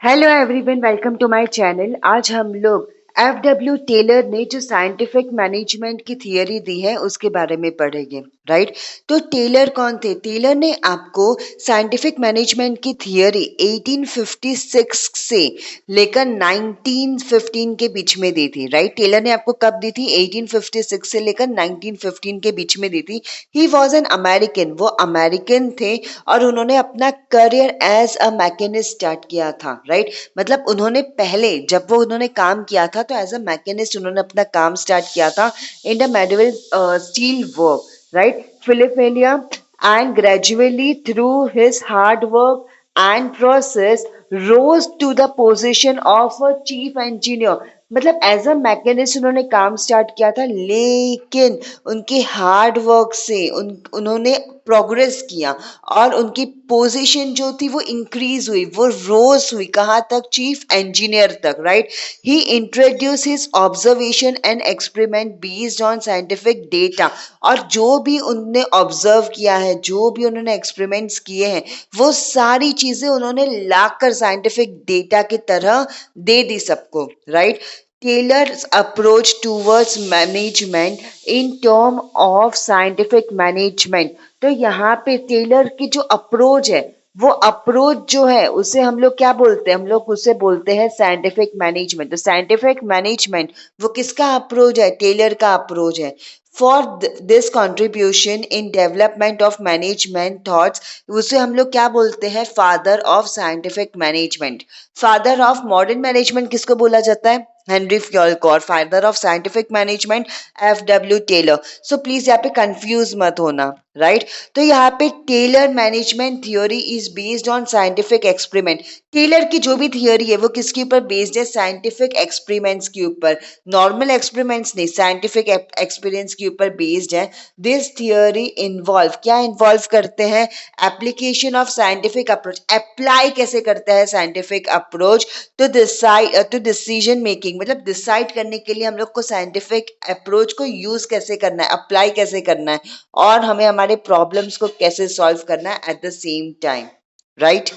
Hello everyone, welcome to my channel. आज हम लोग एफ टेलर ने जो साइंटिफिक मैनेजमेंट की थियरी दी है उसके बारे में पढ़ेंगे। राइट। तो टेलर कौन थे? टेलर ने आपको साइंटिफिक मैनेजमेंट की थियरी 1856 से लेकर 1915 के बीच में दी थी। राइट। टेलर ने आपको कब दी थी? 1856 से लेकर 1915 के बीच में दी थी। ही वॉज एन अमेरिकन, वो अमेरिकन थे और उन्होंने अपना career as a machinist start किया था। राइट। मतलब उन्होंने पहले जब वो उन्होंने काम किया था तो एज अ मैकेनिस्ट उन्होंने अपना काम स्टार्ट किया था in the metal steel work. Right. फिलिपेलिया and gradually through his hard work and process rose to the position of a chief engineer। मतलब एज अ मैकेनिस्ट उन्होंने काम स्टार्ट किया था, लेकिन उनके हार्ड वर्क से उन्होंने प्रोग्रेस किया और उनकी पोजीशन जो थी वो इंक्रीज हुई, वो रोज हुई। कहाँ तक? चीफ इंजीनियर तक। Right. He introduce his observation and experiment based on scientific data. और जो भी उन्होंने ऑब्जर्व किया है, जो भी उन्होंने एक्सपेरिमेंट्स किए हैं, वो सारी चीजें उन्होंने लाकर साइंटिफिक डेटा की तरह दे दी सबको। Right. Taylor's approach towards management in term of scientific management। तो यहाँ पे टेलर की जो अप्रोच है, वो अप्रोच जो है उसे हम लोग क्या बोलते हैं? हम लोग उसे बोलते हैं साइंटिफिक मैनेजमेंट। तो साइंटिफिक मैनेजमेंट वो किसका अप्रोच है? टेलर का अप्रोच है। For this contribution in development of management thoughts, उसे हम लोग क्या बोलते हैं? Father of scientific management. Father of modern management किसको बोला जाता है? हेनरी फ्योल्कॉर। Father of scientific management F Taylor. So please यहाँ पे कंफ्यूज मत होना। राइट। तो यहाँ पे Taylor management theory is based on scientific experiment. Taylor की जो भी थियोरी है वो किसके ऊपर बेस्ड है? साइंटिफिक एक्सपेरिमेंट्स के ऊपर। नॉर्मल एक्सपेरिमेंट्स नहीं, साइंटिफिक एक्सपीरियंस के ऊपर बेस्ड है। दिस थियोरी इन्वॉल्व, क्या इन्वॉल्व करते हैं? Application of scientific approach. Apply कैसे करता है scientific approach to decision making. मतलब डिसाइड करने के लिए हम लोग को साइंटिफिक अप्रोच को यूज कैसे करना है, अप्लाई कैसे करना है, और हमें हमारे प्रॉब्लम्स को कैसे सॉल्व करना है at the same time. Right.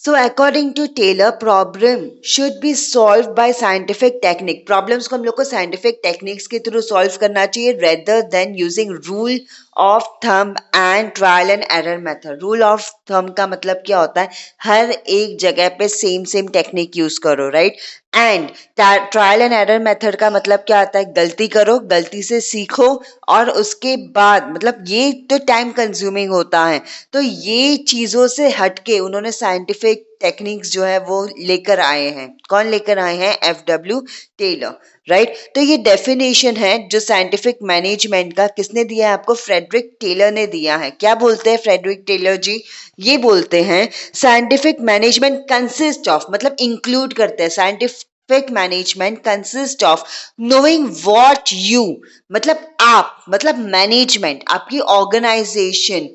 So according to Taylor, problem should be solved by scientific technique। Problems को हम लोग को scientific techniques के थ्रू solve करना चाहिए rather than using rule of thumb and trial and error method। Rule of thumb का मतलब क्या होता है? हर एक जगह पे सेम टेक्निक यूज करो। Right. And trial and error method का मतलब क्या आता है? गलती करो, गलती से सीखो, और उसके बाद मतलब ये तो टाइम कंज्यूमिंग होता है। तो ये चीजों से हटके उन्होंने साइंटिफिक टेक्निक्स जो है वो लेकर आए हैं। कौन लेकर आए हैं? F Taylor. राइट। तो ये डेफिनेशन है जो साइंटिफिक मैनेजमेंट का किसने दिया है आपको? फ्रेडरिक टेलर ने दिया है। क्या बोलते हैं फ्रेडरिक टेलर जी? ये बोलते हैं साइंटिफिक मैनेजमेंट कंसिस्ट ऑफ, मतलब इंक्लूड करते हैं, scientific management consist of knowing what you, मतलब आप, मतलब मैनेजमेंट, आपकी organization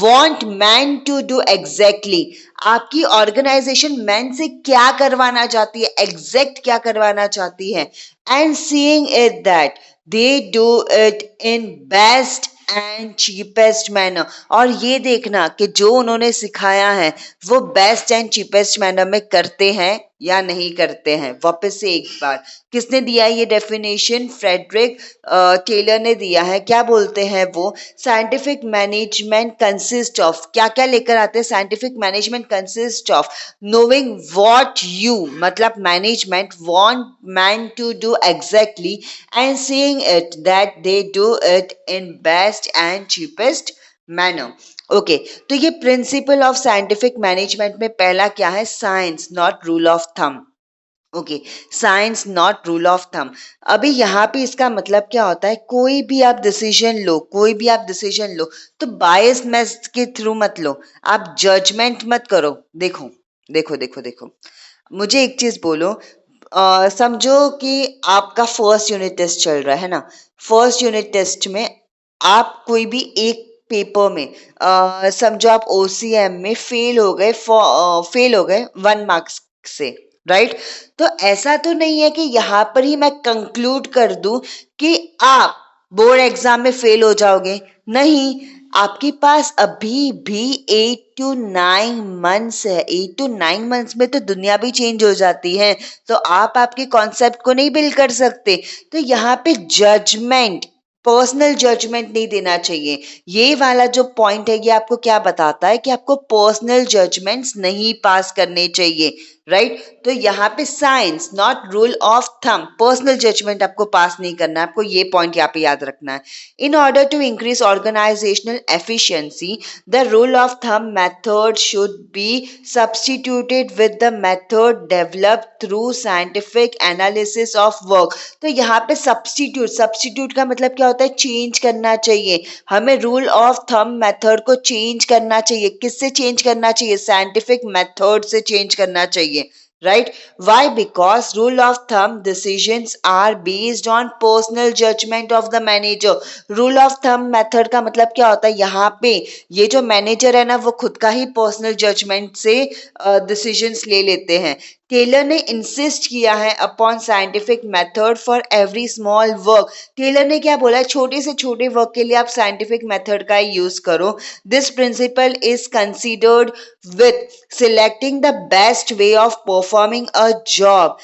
want man to do exactly. आपकी ऑर्गेनाइजेशन मैन से क्या करवाना चाहती है, एग्जैक्ट क्या करवाना चाहती है, and seeing it that they do it in best and cheapest manner. और ये देखना कि जो उन्होंने सिखाया है वो बेस्ट एंड चीपेस्ट मैनर में करते हैं या नहीं करते हैं। वापस से एक बार, किसने दिया है ये डेफिनेशन? फ्रेडरिक टेलर ने दिया है। क्या बोलते हैं वो? साइंटिफिक मैनेजमेंट कंसिस्ट ऑफ, क्या क्या लेकर आते हैं? Scientific management consist of knowing what you, मतलब management want man to do exactly, and seeing it that they do it in best and cheapest manner. Okay. तो ये प्रिंसिपल ऑफ साइंटिफिक मैनेजमेंट में पहला क्या है? Science not rule of thumb. Okay. Science not rule of thumb. अभी यहाँ पे इसका मतलब क्या होता है? कोई भी आप डिसीजन लो, कोई भी आप डिसीजन लो, तो बायस मेथड के थ्रू मत लो, आप जजमेंट मत करो। देखो देखो देखो देखो, मुझे एक चीज बोलो। समझो कि आपका फर्स्ट यूनिट टेस्ट चल रहा है ना। फर्स्ट यूनिट टेस्ट में आप कोई भी एक पेपर में समझो आप ओसीएम में फेल हो गए 1 मार्क्स से। राइट। तो ऐसा तो नहीं है कि यहाँ पर ही मैं कंक्लूड कर दूं कि आप बोर्ड एग्जाम में फेल हो जाओगे। नहीं, आपके पास अभी भी 8 to 9 मंथ्स है। 8 to 9 मंथ्स में तो दुनिया भी चेंज हो जाती है। तो आप आपके कॉन्सेप्ट को नहीं बिल्ड कर सकते। तो यहाँ पे जजमेंट, पर्सनल जजमेंट नहीं देना चाहिए। ये वाला जो पॉइंट है ये आपको क्या बताता है कि आपको पर्सनल जजमेंट्स नहीं पास करने चाहिए, राइट? तो यहाँ पे science not rule of thumb, personal judgement आपको पास नहीं करना है। आपको ये पॉइंट यहाँ पे याद रखना है। In order to increase organizational efficiency, the rule of thumb method should be substituted with the method developed through scientific analysis of work. तो यहाँ पे सब्स्टिट्यूट का मतलब क्या होता है? चेंज करना चाहिए। हमें रूल ऑफ थंब मेथड को चेंज करना चाहिए। किससे चेंज करना चाहिए? साइंटिफिक मेथड से चेंज करना चाहिए, right? Why? Because rule of thumb decisions are based on personal judgment of the manager. Rule of thumb method का मतलब क्या होता है? यहाँ पे ये जो मैनेजर है ना वो खुद का ही पर्सनल जजमेंट से डिसीजंस ले लेते हैं। टेलर ने इंसिस्ट किया है upon scientific method for every small work. Taylor ने क्या बोला है? छोटे से छोटे वर्क के लिए आप साइंटिफिक मेथड का यूज करो। This principle is considered with selecting the best way of performing a job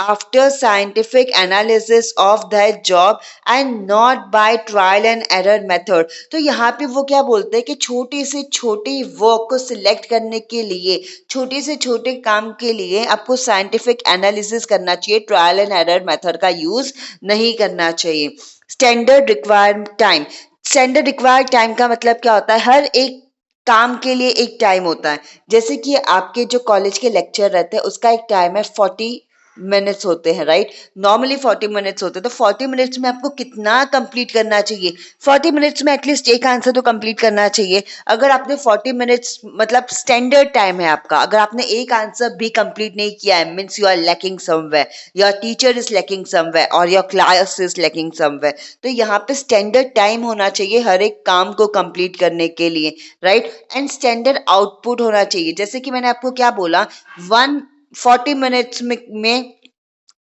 after scientific analysis of that job and not by trial and error method. तो यहाँ पे वो क्या बोलते हैं कि छोटे से छोटे वर्क को सिलेक्ट करने के लिए, छोटे से छोटे काम के लिए आपको साइंटिफिक एनालिसिस करना चाहिए, ट्रायल एंड एरर मेथड का यूज नहीं करना चाहिए। Standard required time, standard required time का मतलब क्या होता है? हर एक काम के लिए एक टाइम होता है। जैसे कि आपके जो कॉलेज के लेक्चर रहते हैं उसका एक टाइम है, 40 मिनट्स होते हैं, राइट? नॉर्मली 40 मिनट्स होते हैं। तो 40 मिनट्स में आपको कितना कंप्लीट करना चाहिए? 40 मिनट्स में एटलीस्ट एक आंसर तो कंप्लीट करना चाहिए। अगर आपने 40 मिनट्स मतलब स्टैंडर्ड टाइम है आपका, अगर आपने एक आंसर भी कंप्लीट नहीं किया है, means you are lacking somewhere, your teacher is lacking somewhere और your class is lacking somewhere. तो यहाँ पे स्टैंडर्ड टाइम होना चाहिए हर एक काम को कंप्लीट करने के लिए, राइट? एंड स्टैंडर्ड आउटपुट होना चाहिए। जैसे कि मैंने आपको क्या बोला, 140 मिनट्स में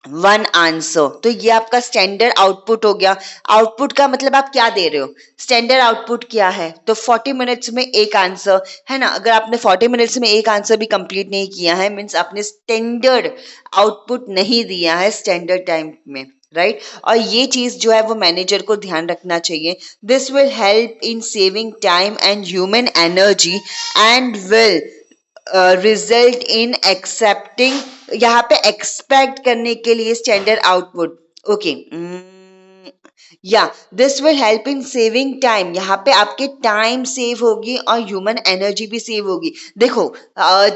1 आंसर, तो ये आपका स्टैंडर्ड आउटपुट हो गया। आउटपुट का मतलब आप क्या दे रहे हो? स्टैंडर्ड आउटपुट क्या है? तो 40 मिनट्स में एक आंसर है ना। अगर आपने 40 मिनट्स में एक आंसर भी कंप्लीट नहीं किया है, मीन्स आपने स्टैंडर्ड आउटपुट नहीं दिया है स्टैंडर्ड टाइम में, राइट? और ये चीज जो है वो मैनेजर को ध्यान रखना चाहिए। This will help in saving time and human energy and will result in accepting, यहाँ पे एक्सपेक्ट करने के लिए स्टैंडर्ड आउटपुट, ओके। या this will help in saving time, यहाँ पे आपके टाइम सेव होगी और ह्यूमन एनर्जी भी सेव होगी। देखो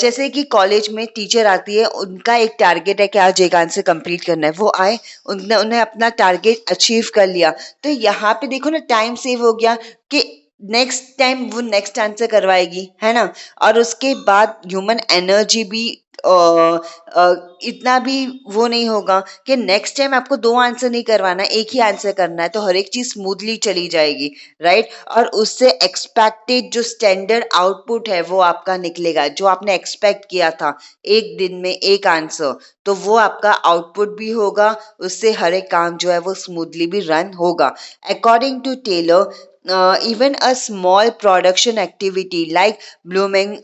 जैसे कि कॉलेज में टीचर आती है, उनका एक टारगेट है कि आज एक आंसर कंप्लीट करना है, वो आए, उन्हें अपना टारगेट अचीव कर लिया। तो यहाँ पे देखो ना, टाइम सेव हो गया कि नेक्स्ट टाइम वो नेक्स्ट आंसर करवाएगी, है ना। और उसके बाद ह्यूमन एनर्जी भी इतना भी वो नहीं होगा कि नेक्स्ट टाइम आपको 2 आंसर नहीं करवाना, एक ही आंसर करना है, तो हर एक चीज स्मूथली चली जाएगी, राइट? और उससे एक्सपेक्टेड जो स्टैंडर्ड आउटपुट है वो आपका निकलेगा, जो आपने एक्सपेक्ट किया था एक दिन में एक आंसर, तो वो आपका आउटपुट भी होगा, उससे हर एक काम जो है वो स्मूथली भी रन होगा। According to Taylor, even a small production activity like blooming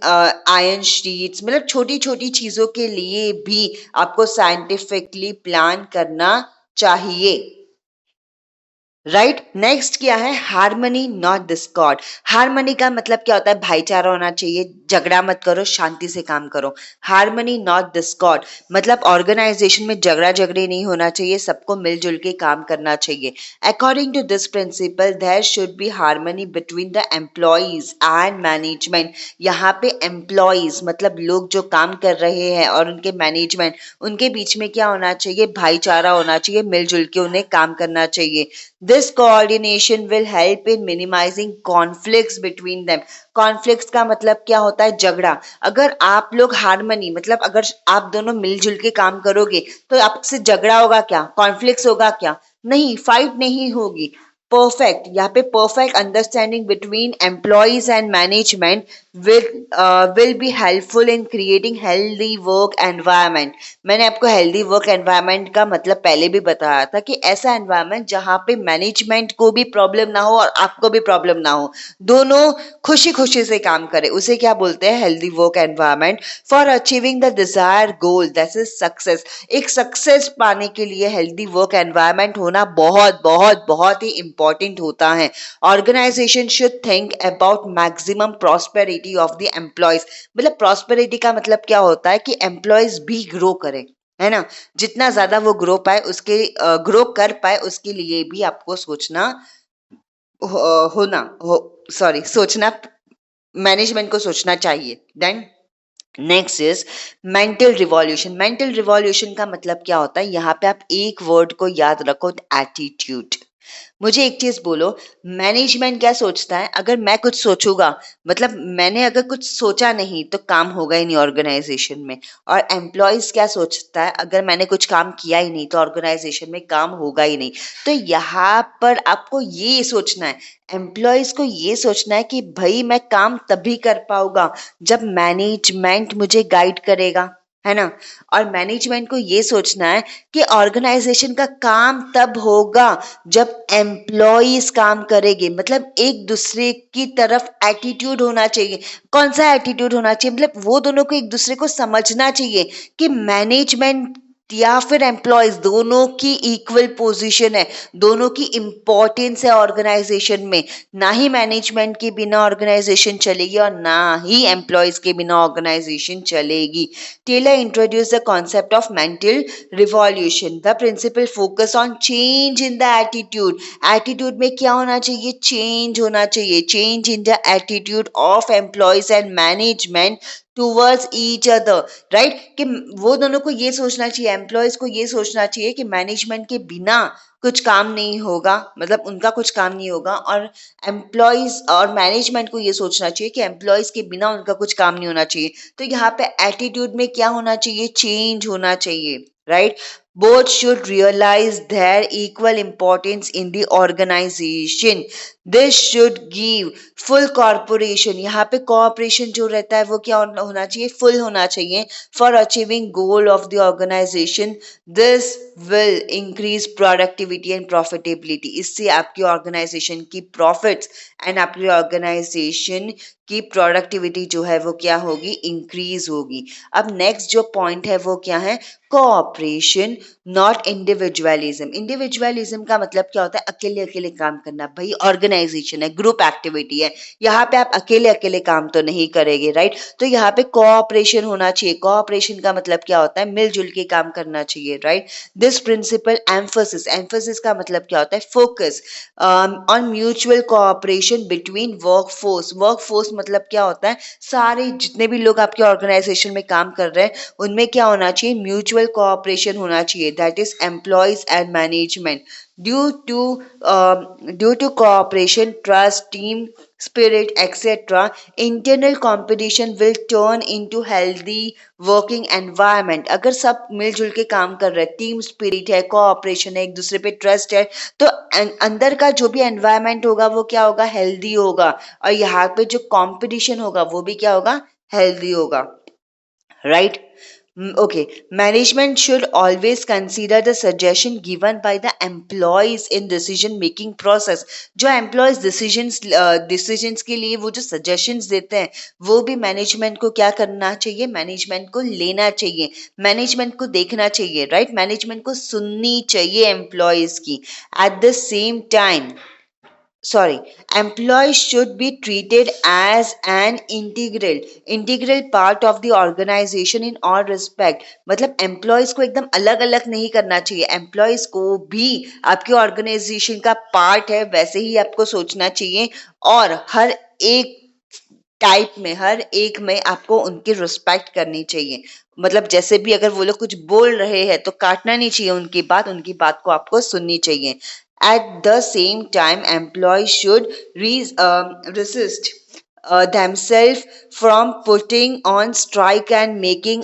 iron sheets, मतलब छोटी छोटी चीजों के लिए भी आपको साइंटिफिकली प्लान करना चाहिए, राइट? नेक्स्ट क्या है? Harmony not Discord. हार्मनी का मतलब क्या होता है? भाईचारा होना चाहिए, झगड़ा मत करो, शांति से काम करो। हार्मनी नॉट डिस्कॉर्ड मतलब ऑर्गेनाइजेशन में झगड़ा झगड़ी नहीं होना चाहिए, सबको मिलजुल के काम करना चाहिए। According to this principle there should be harmony between the employees and management. यहाँ पे एम्प्लॉइज मतलब लोग जो काम कर रहे हैं और उनके मैनेजमेंट, उनके बीच में क्या होना चाहिए? भाईचारा होना चाहिए, मिलजुल के उन्हें काम करना चाहिए। This coordination will help in minimizing conflicts between them. Conflicts का मतलब क्या होता है? झगड़ा। अगर आप लोग हार्मनी मतलब अगर आप दोनों मिलजुल के काम करोगे तो आपसे झगड़ा होगा क्या? कॉन्फ्लिक्ट्स होगा क्या? नहीं, फाइट नहीं होगी। परफेक्ट, यहाँ पे perfect understanding between employees and management will be helpful in creating healthy work environment. मैंने आपको हेल्दी वर्क एनवायरनमेंट का मतलब पहले भी बताया था कि ऐसा एनवायरनमेंट जहाँ पे मैनेजमेंट को भी प्रॉब्लम ना हो और आपको भी प्रॉब्लम ना हो, दोनों खुशी खुशी से काम करे, उसे क्या बोलते हैं, healthy work environment. For achieving the desire goal that is success, एक सक्सेस पाने के लिए हेल्दी वर्क एनवायरनमेंट होना बहुत बहुत बहुत ही इंपॉर्टेंट होता है। Organization should think about maximum prosperity of the employees, मतलब प्रॉस्पेरिटी का मतलब क्या होता है कि एम्प्लॉयज भी ग्रो करें, है ना, जितना ज्यादा वो ग्रो पाए उसके ग्रो कर पाए उसके लिए भी आपको सोचना होना हो सॉरी सोचना, मैनेजमेंट को सोचना चाहिए। Then next is mental revolution. Mental revolution का मतलब क्या होता है, यहाँ पे आप एक वर्ड को याद रखो, एटीट्यूड। मुझे एक चीज बोलो, मैनेजमेंट क्या सोचता है, अगर मैं कुछ सोचूंगा, मतलब मैंने अगर कुछ सोचा नहीं तो काम होगा ही नहीं ऑर्गेनाइजेशन में। और एम्प्लॉयज क्या सोचता है, अगर मैंने कुछ काम किया ही नहीं तो ऑर्गेनाइजेशन में काम होगा ही नहीं। तो यहाँ पर आपको ये सोचना है, एम्प्लॉयज को ये सोचना है कि भाई मैं काम तभी कर पाऊंगा जब मैनेजमेंट मुझे गाइड करेगा, है ना। और मैनेजमेंट को ये सोचना है कि ऑर्गेनाइजेशन का काम तब होगा जब एम्प्लॉयज काम करेंगे, मतलब एक दूसरे की तरफ एटीट्यूड होना चाहिए। कौन सा एटीट्यूड होना चाहिए, मतलब वो दोनों को एक दूसरे को समझना चाहिए कि मैनेजमेंट या फिर एम्प्लॉयज दोनों की इक्वल पोजीशन है, दोनों की इंपॉर्टेंस है ऑर्गेनाइजेशन में। ना ही मैनेजमेंट के बिना ऑर्गेनाइजेशन चलेगी और ना ही एम्प्लॉयज के बिना ऑर्गेनाइजेशन चलेगी। Taylor introduce the concept of mental revolution. The principle focus on change in the attitude. Attitude में क्या होना चाहिए, चेंज होना चाहिए, change in the attitude of employees and management towards each other, right. कि वो दोनों को ये सोचना चाहिए, एम्प्लॉयज को ये सोचना चाहिए कि मैनेजमेंट के बिना कुछ काम नहीं होगा, मतलब उनका कुछ काम नहीं होगा। और एम्प्लॉयज और मैनेजमेंट को ये सोचना चाहिए कि एम्प्लॉयज के बिना उनका कुछ काम नहीं होना चाहिए। तो यहाँ पे एटीट्यूड में क्या होना चाहिए, चेंज होना चाहिए, right. Both should realize their equal importance in the organization. This should give full corporation. यहाँ पे कॉर्पोरेशन जो रहता है वो क्या होना चाहिए, फुल होना चाहिए। For achieving goal of the organization this will increase productivity and profitability. इससे आपकी ऑर्गेनाइजेशन की प्रॉफिट्स एंड आपकी ऑर्गेनाइजेशन की प्रोडक्टिविटी जो है वो क्या होगी, इंक्रीज होगी। अब नेक्स्ट जो पॉइंट है वो क्या है, कोऑपरेशन नॉट इंडिविजुअलिज्म। इंडिविजुअलिज्म का मतलब क्या होता है, अकेले अकेले काम करना। भाई ऑर्गेनाइजेशन है, ग्रुप एक्टिविटी है, यहाँ पे आप अकेले अकेले काम तो नहीं करेंगे, राइट। तो यहाँ पे कोऑपरेशन होना चाहिए। कोऑपरेशन का मतलब क्या होता है, मिलजुल के काम करना चाहिए, right. This principle emphasis, emphasis का मतलब क्या होता है, focus on mutual cooperation between workforce. Workforce मतलब क्या होता है, सारे जितने भी लोग आपके ऑर्गेनाइजेशन में काम कर रहे हैं उनमें क्या होना चाहिए, म्यूचुअल कोऑपरेशन होना चाहिए, that is employees and management. Due to cooperation, trust, team spirit, etc., internal competition will turn into healthy working environment. अगर सब मिलजुल के काम कर रहे हैं, टीम स्पिरिट है, कोऑपरेशन है, एक दूसरे पे ट्रस्ट है, तो अंदर का जो भी एनवायरनमेंट होगा वो क्या होगा, हेल्दी होगा। और यहाँ पे जो कंपटीशन होगा वो भी क्या होगा, हेल्दी होगा, right. Okay, management should always consider the suggestion given by the employees in decision making process. जो employees decisions के लिए वो जो suggestions देते हैं वो भी management को क्या करना चाहिए, management को लेना चाहिए, management को देखना चाहिए, right, management को सुननी चाहिए employees की। At the same time, sorry, employees should be treated as an integral part of the organization in all respect। मतलब employees को एकदम अलग अलग नहीं करना चाहिए, employees को भी आपके ऑर्गेनाइजेशन का पार्ट है वैसे ही आपको सोचना चाहिए। और हर एक टाइप में, हर एक में आपको उनकी रिस्पेक्ट करनी चाहिए। मतलब जैसे भी अगर वो लोग कुछ बोल रहे हैं तो काटना नहीं चाहिए उनकी बात को आपको सुननी चाहिए। At the same time, employees should resist themselves from putting on strike and making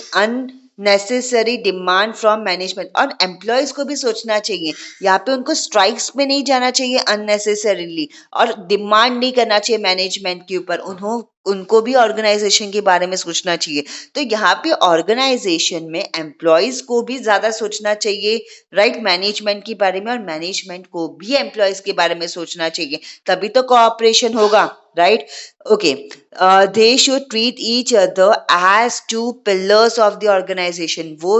necessary demand from management, और एम्प्लॉयज को भी सोचना चाहिए, यहाँ पे उनको स्ट्राइक्स में नहीं जाना चाहिए अननेसेसरीली, और डिमांड नहीं करना चाहिए मैनेजमेंट के ऊपर, उनको भी ऑर्गेनाइजेशन के बारे में सोचना चाहिए। तो यहाँ पे ऑर्गेनाइजेशन में एम्प्लॉयज को भी ज्यादा सोचना चाहिए, राइट, मैनेजमेंट के बारे में, और मैनेजमेंट को भी एम्प्लॉयज के बारे में सोचना चाहिए, तभी तो कोऑपरेशन होगा, right. Okay, they should treat each other as two pillars of the organization, वो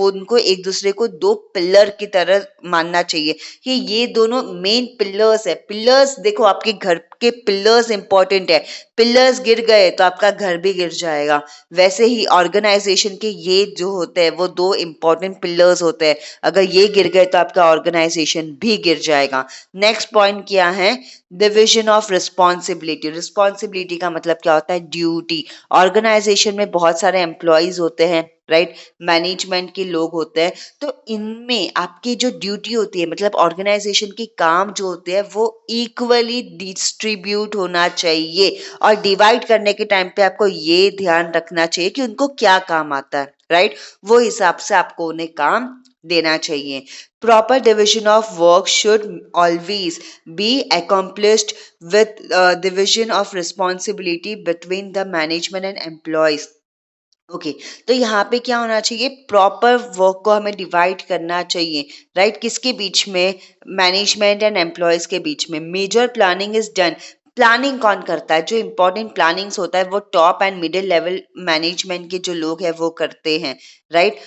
उनको एक दूसरे को दो पिलर की तरह मानना चाहिए कि ये दोनों मेन पिलर्स है। पिलर्स देखो, आपके घर के पिलर्स इंपॉर्टेंट है, पिलर्स गिर गए तो आपका घर भी गिर जाएगा। वैसे ही ऑर्गेनाइजेशन के ये जो होते हैं वो दो इंपॉर्टेंट पिलर्स होते हैं, अगर ये गिर गए तो आपका ऑर्गेनाइजेशन भी गिर जाएगा। नेक्स्ट पॉइंट क्या है, डिविजन ऑफ रिस्पॉन्सिबिलिटी। रिस्पॉन्सिबिलिटी का मतलब क्या होता है, ड्यूटी। ऑर्गेनाइजेशन में बहुत सारे एम्प्लॉयज होते हैं, राइट, मैनेजमेंट के लोग होते हैं, तो इनमें आपकी जो ड्यूटी होती है, मतलब ऑर्गेनाइजेशन के काम जो होते हैं वो इक्वली डिस्ट्रीब्यूट होना चाहिए, और डिवाइड करने के टाइम पे आपको ये ध्यान रखना चाहिए कि उनको क्या काम आता है, राइट, वो हिसाब से आपको उन्हें काम देना चाहिए। Proper division of work should always be accomplished with division of responsibility between the management and employees. Okay, तो यहाँ पे क्या होना चाहिए, प्रॉपर वर्क को हमें डिवाइड करना चाहिए, राइट, किसके बीच में, मैनेजमेंट एंड एम्प्लॉयज के बीच में। Major planning is done. Planning कौन करता है, जो इंपॉर्टेंट प्लानिंग्स होता है वो top and middle level management के जो लोग हैं वो करते हैं, राइट।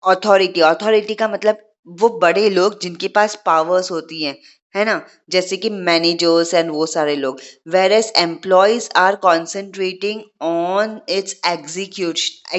अथॉरिटी, अथॉरिटी का मतलब वो बड़े लोग जिनके पास पावर्स होती हैं, है ना, जैसे कि मैनेजर्स एंड वो सारे लोग। Whereas employees are concentrating on its execution.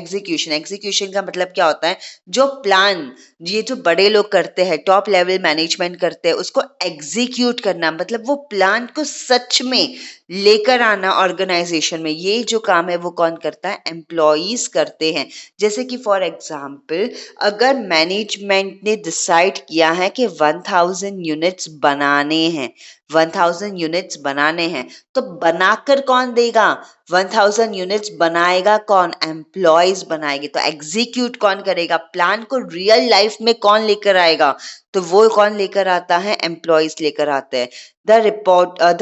Execution का मतलब क्या होता है, जो प्लान ये जो बड़े लोग करते हैं, टॉप लेवल मैनेजमेंट करते हैं, उसको एग्जीक्यूट करना, मतलब वो प्लान को सच में लेकर आना ऑर्गेनाइजेशन में, ये जो काम है वो कौन करता है, एम्प्लॉयज करते हैं। जैसे कि फॉर एग्जाम्पल, अगर मैनेजमेंट ने डिसाइड किया है कि 1000 यूनिट्स बनाने हैं, 1000 यूनिट्स बनाने हैं, तो बनाकर कौन देगा, 1000 यूनिट्स बनाएगा कौन, एम्प्लॉयज बनाएंगे। तो एग्जीक्यूट कौन करेगा, प्लान को रियल लाइफ में कौन लेकर आएगा, तो वो कौन लेकर आता है, एम्प्लॉयज लेकर आते हैं। The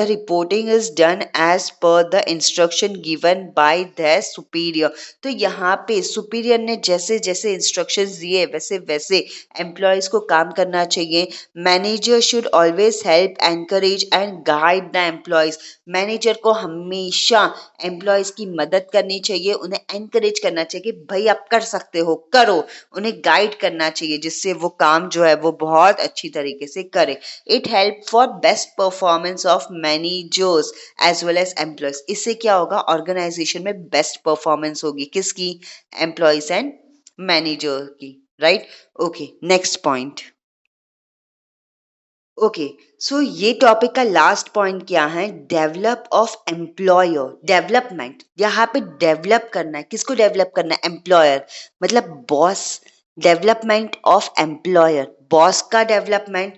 reporting is done as per the instruction given by their superior. तो यहाँ पे सुपीरियर ने जैसे जैसे इंस्ट्रक्शंस दिए वैसे वैसे एम्प्लॉयज को काम करना चाहिए। Manager should always help, encourage and guide the employees. Manager को हमेशा एम्प्लॉयज की मदद करनी चाहिए, उन्हें एनकरेज करना चाहिए कि भाई आप कर सकते हो, करो, उन्हें गाइड करना चाहिए जिससे वो काम जो है वो बहुत अच्छी तरीके से करे। It help for best performance of managers as well as employees. इससे क्या होगा, ऑर्गेनाइजेशन में बेस्ट परफॉर्मेंस होगी, किसकी, एम्प्लॉयज एंड मैनेजर की, right. Okay, next point. Okay, so ये टॉपिक का लास्ट पॉइंट क्या है, डेवलप ऑफ एम्प्लॉयर, डेवलपमेंट। यहाँ पे डेवलप करना है, किसको डेवलप करना है, एम्प्लॉयर, मतलब boss. Development of employer, boss का डेवलपमेंट,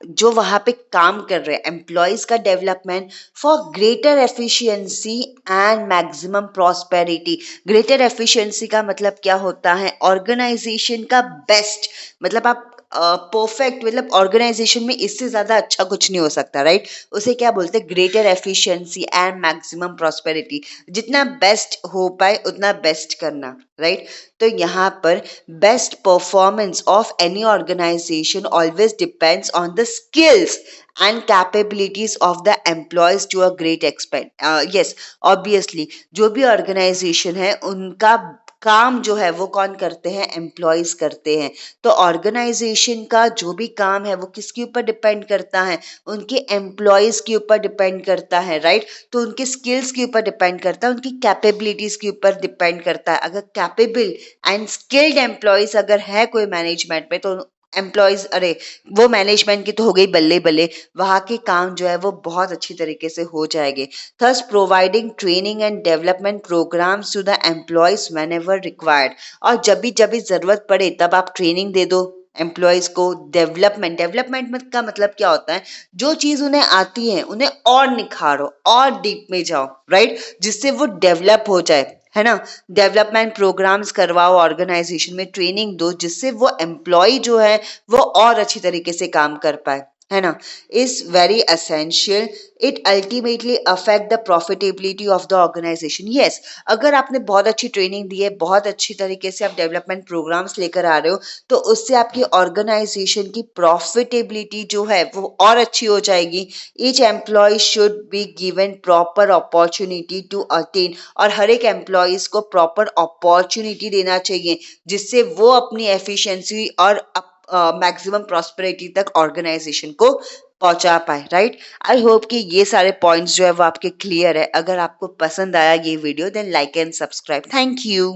जो वहां पे काम कर रहे हैं एम्प्लॉयज का development, for greater efficiency and maximum prosperity. Greater efficiency का मतलब क्या होता है, ऑर्गेनाइजेशन का बेस्ट, मतलब आप परफेक्ट, मतलब ऑर्गेनाइजेशन में इससे ज्यादा अच्छा कुछ नहीं हो सकता, राइट। उसे क्या बोलते हैं, greater efficiency and maximum prosperity. जितना बेस्ट हो पाए उतना बेस्ट करना, राइट। तो यहाँ पर best performance of any organization always depends on the skills and capabilities of the employees to a great extent. Yes, obviously जो भी ऑर्गेनाइजेशन है उनका काम जो है वो कौन करते हैं, एम्प्लॉयज करते हैं। तो ऑर्गेनाइजेशन का जो भी काम है वो किसके ऊपर डिपेंड करता है, उनके एम्प्लॉयज के ऊपर डिपेंड करता है, राइट। तो उनके स्किल्स के ऊपर डिपेंड करता है, उनकी कैपेबिलिटीज के ऊपर डिपेंड करता है। अगर कैपेबल एंड स्किल्ड एम्प्लॉयज अगर है कोई मैनेजमेंट में, तो एम्प्लॉयज, अरे वो मैनेजमेंट की तो हो गई बल्ले बल्ले, वहां के काम जो है वो बहुत अच्छी तरीके से हो जाएंगे। Thus providing training and development programmes to the employees whenever required. और जब भी जरूरत पड़े तब आप ट्रेनिंग दे दो, एम्प्लॉयज को डेवलपमेंट का मतलब क्या होता है, जो चीज उन्हें आती है उन्हें और निखारो और डीप में जाओ, राइट, जिससे वो डेवलप हो जाए, है ना। डेवलपमेंट प्रोग्राम्स करवाओ, ऑर्गेनाइजेशन में ट्रेनिंग दो, जिससे वो एम्प्लॉय जो है वो और अच्छी तरीके से काम कर पाए, है ना। Is very essential, it ultimately affect the profitability of the organization. Yes, अगर आपने बहुत अच्छी ट्रेनिंग दी है, बहुत अच्छी तरीके से आप डेवलपमेंट प्रोग्राम्स लेकर आ रहे हो, तो उससे आपकी ऑर्गेनाइजेशन की प्रॉफिटेबिलिटी जो है वो और अच्छी हो जाएगी। Each employee should be given proper opportunity to attain, और हर एक एम्प्लॉयज को प्रॉपर अपॉर्चुनिटी देना चाहिए, जिससे वो अपनी एफिशिएंसी और मैक्सिमम प्रॉस्पेरिटी तक ऑर्गेनाइजेशन को पहुंचा पाए, राइट। आई होप कि ये सारे पॉइंट्स जो है वो आपके क्लियर है। अगर आपको पसंद आया ये video, then like and subscribe. Thank you.